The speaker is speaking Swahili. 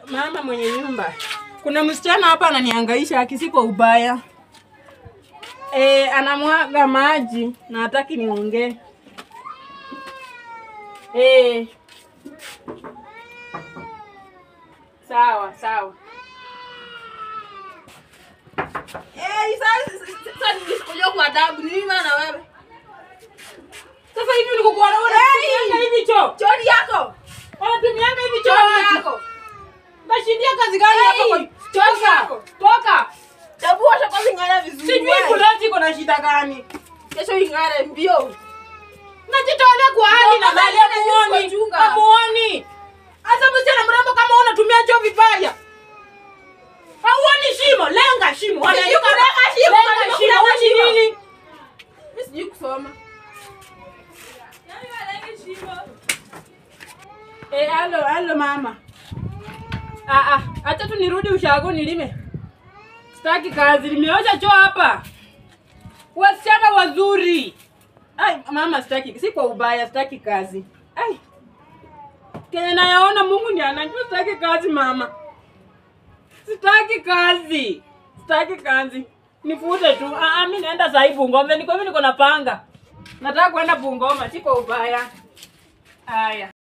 Mama mwenye nyumba. Kuna msichana hapa ananihangaisha akisipo ubaya. Anamwaga maji na hataki niongee. Sawa. Sasa nisikuja kwa adabu ni mimi na wewe. Sasa hivi nikukuona wewe hivi choni yako. Unatumianga hivi choni yako. Bashindia kazi gani hapo kwa choni yako? Toka. Tabua shaka zingara vizuri. Sijui kulati iko na shida gani. Kesho ingare mbio. Najitolea kwa hali na mali ya muone. Amuoni. Asa msichana mrembo kama unatumia choo vibaya. Hauoni shimo, lenga shimo. Wanayuka lenga shimo. Lenga shimo. Wani nini? Mimi sijui kusoma. Nani walenga shimo? Halo mama. Acha tu nirudi ushago nilime. Sitaki kazi, nimeosha choo hapa. Wasichana wazuri. Mama sitaki, si kwa ubaya, sitaki kazi. Kenya nayaona Mungu ndiye anajua sitaki kazi mama. Sitaki kazi. Nifute tu. Mimi naenda sasa Bungoma. Niko na panga. Nataka kwenda Bungoma, si kwa ubaya. Haya.